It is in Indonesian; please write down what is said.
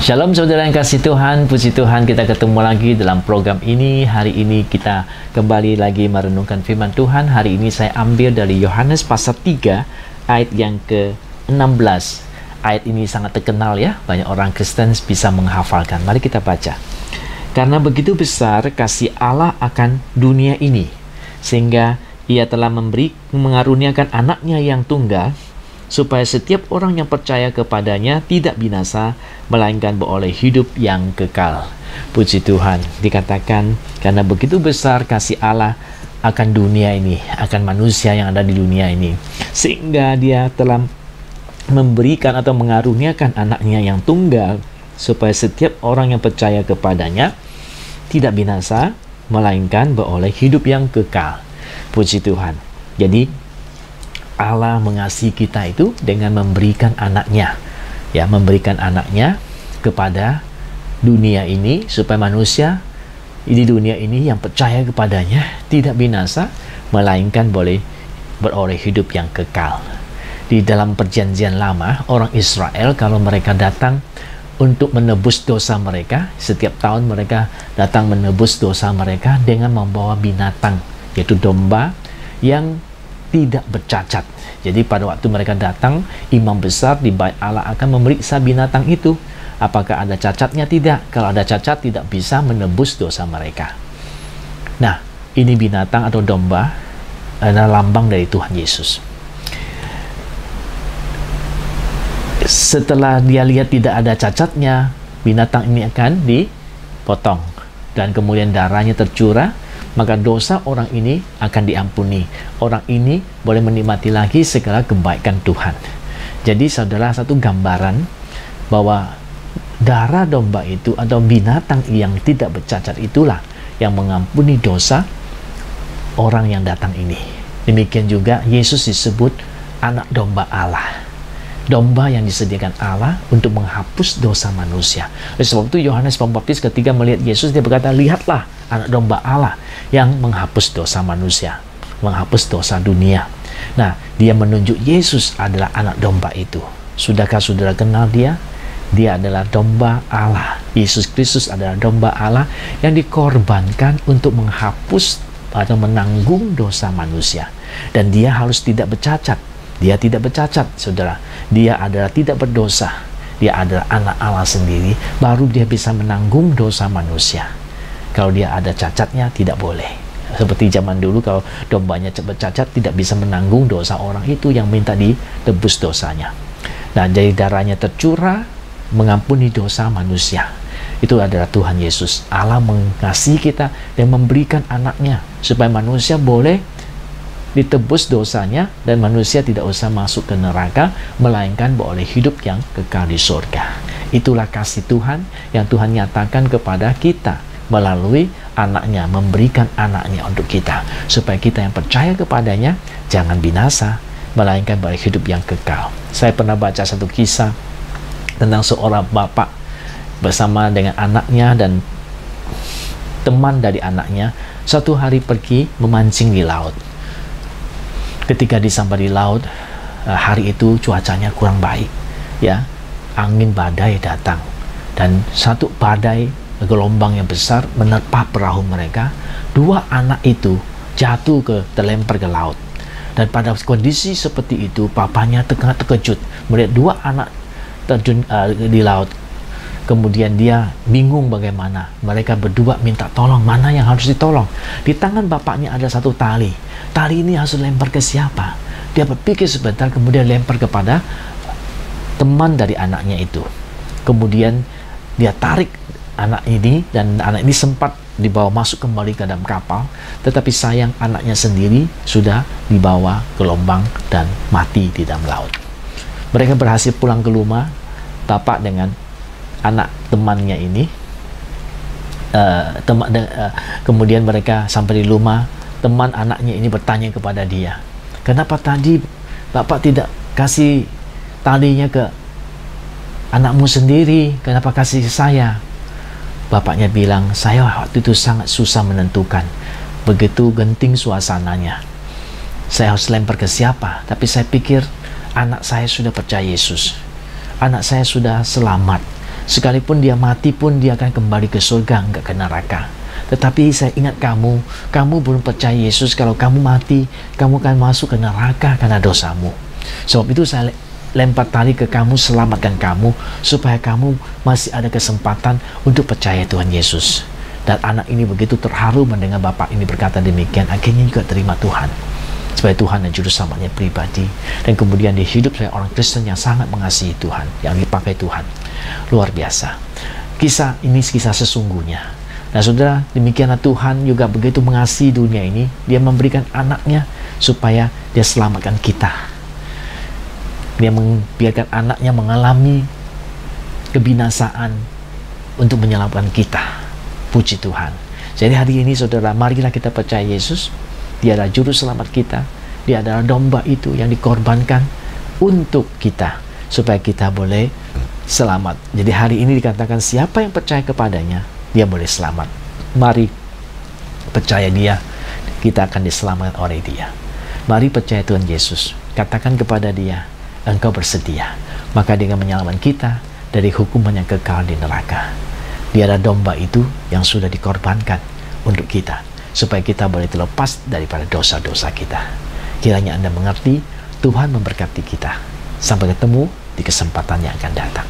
Shalom saudara yang kasih Tuhan, puji Tuhan kita ketemu lagi dalam program ini. Hari ini kita kembali lagi merenungkan firman Tuhan. Hari ini saya ambil dari Yohanes pasal 3 ayat yang ke-16. Ayat ini sangat terkenal ya, banyak orang Kristen bisa menghafalkan. Mari kita baca. Karena begitu besar kasih Allah akan dunia ini, sehingga Ia telah mengaruniakan anaknya yang tunggal, supaya setiap orang yang percaya kepadanya tidak binasa, melainkan beroleh hidup yang kekal. Puji Tuhan, dikatakan karena begitu besar kasih Allah akan dunia ini, akan manusia yang ada di dunia ini, sehingga Dia telah memberikan atau mengaruniakan anaknya yang tunggal, supaya setiap orang yang percaya kepadanya tidak binasa, melainkan beroleh hidup yang kekal. Puji Tuhan. Jadi Allah mengasihi kita itu dengan memberikan anaknya, ya, memberikan anaknya kepada dunia ini, supaya manusia di dunia ini yang percaya kepadanya tidak binasa, melainkan boleh beroleh hidup yang kekal. Di dalam perjanjian lama, orang Israel kalau mereka datang untuk menebus dosa mereka, setiap tahun mereka datang menebus dosa mereka dengan membawa binatang, yaitu domba yang tidak bercacat. Jadi pada waktu mereka datang, imam besar di bait Allah akan memeriksa binatang itu, apakah ada cacatnya tidak. Kalau ada cacat, tidak bisa menebus dosa mereka. Nah, ini binatang atau domba adalah lambang dari Tuhan Yesus. Setelah dia lihat tidak ada cacatnya, binatang ini akan dipotong dan kemudian darahnya tercurah, maka dosa orang ini akan diampuni. Orang ini boleh menikmati lagi segala kebaikan Tuhan. Jadi saudara, satu gambaran bahwa darah domba itu atau binatang yang tidak bercacat itulah yang mengampuni dosa orang yang datang ini. Demikian juga Yesus disebut anak domba Allah, domba yang disediakan Allah untuk menghapus dosa manusia. Oleh sebab itu Yohanes Pembaptis ketika melihat Yesus, dia berkata, lihatlah anak domba Allah yang menghapus dosa manusia, menghapus dosa dunia. Nah, dia menunjuk Yesus adalah anak domba itu. Sudahkah saudara kenal dia? Dia adalah domba Allah. Yesus Kristus adalah domba Allah yang dikorbankan untuk menghapus atau menanggung dosa manusia. Dan dia harus tidak bercacat. Dia tidak bercacat, saudara. Dia adalah tidak berdosa. Dia adalah anak Allah sendiri, baru dia bisa menanggung dosa manusia. Kalau dia ada cacatnya, tidak boleh. Seperti zaman dulu, kalau dombanya bercacat, tidak bisa menanggung dosa orang itu yang minta ditebus dosanya. Nah, jadi darahnya tercurah, mengampuni dosa manusia. Itu adalah Tuhan Yesus. Allah mengasihi kita dan memberikan anaknya, supaya manusia boleh ditebus dosanya dan manusia tidak usah masuk ke neraka, melainkan beroleh hidup yang kekal di surga. Itulah kasih Tuhan yang Tuhan nyatakan kepada kita melalui anaknya, memberikan anaknya untuk kita, supaya kita yang percaya kepadanya jangan binasa, melainkan beroleh hidup yang kekal. Saya pernah baca satu kisah tentang seorang bapak bersama dengan anaknya dan teman dari anaknya. Suatu hari pergi memancing di laut. Ketika disambar di laut, hari itu cuacanya kurang baik, ya, angin badai datang, dan satu badai gelombang yang besar menerpa perahu mereka. Dua anak itu jatuh terlempar ke laut, dan pada kondisi seperti itu, papanya terkejut melihat dua anak terjun di laut. Kemudian dia bingung bagaimana. Mereka berdua minta tolong, mana yang harus ditolong. Di tangan bapaknya ada satu tali. Tali ini harus lempar ke siapa? Dia berpikir sebentar, kemudian lempar kepada teman dari anaknya itu. Kemudian dia tarik anak ini, dan anak ini sempat dibawa masuk kembali ke dalam kapal. Tetapi sayang, anaknya sendiri sudah dibawa gelombang dan mati di dalam laut. Mereka berhasil pulang ke rumah. Bapak dengan anak temannya ini, kemudian mereka sampai di rumah. Teman anaknya ini bertanya kepada dia, kenapa tadi Bapak tidak kasih talinya ke anakmu sendiri, kenapa kasih ke saya? Bapaknya bilang, saya waktu itu sangat susah menentukan, begitu genting suasananya, saya harus lempar ke siapa. Tapi saya pikir anak saya sudah percaya Yesus, anak saya sudah selamat, Sekalipun dia mati pun dia akan kembali ke surga, enggak ke neraka. Tetapi saya ingat kamu belum percaya Yesus. Kalau kamu mati, kamu akan masuk ke neraka karena dosamu. Sebab itu saya lempar tali ke kamu, selamatkan kamu, supaya kamu masih ada kesempatan untuk percaya Tuhan Yesus. Dan anak ini begitu terharu mendengar bapak ini berkata demikian, akhirnya juga terima Tuhan sebagai Tuhan dan Juru Selamatnya pribadi. Dan kemudian dia hidup sebagai orang Kristen yang sangat mengasihi Tuhan, yang dipakai Tuhan. Luar biasa. Kisah ini kisah sesungguhnya. Nah saudara, demikianlah Tuhan juga begitu mengasihi dunia ini. Dia memberikan anaknya supaya dia selamatkan kita. Dia membiarkan anaknya mengalami kebinasaan untuk menyelamatkan kita. Puji Tuhan. Jadi hari ini saudara, marilah kita percaya Yesus. Dia adalah Juru Selamat kita. Dia adalah domba itu yang dikorbankan untuk kita, supaya kita boleh selamat. Jadi hari ini dikatakan siapa yang percaya kepadanya, dia boleh selamat. Mari percaya dia, kita akan diselamatkan oleh dia. Mari percaya Tuhan Yesus. Katakan kepada dia, engkau bersedia, maka dia akan menyelamatkan kita dari hukuman yang kekal di neraka. Dia adalah domba itu yang sudah dikorbankan untuk kita, supaya kita boleh terlepas daripada dosa-dosa kita. Kiranya Anda mengerti. Tuhan memberkati kita. Sampai ketemu di kesempatan yang akan datang.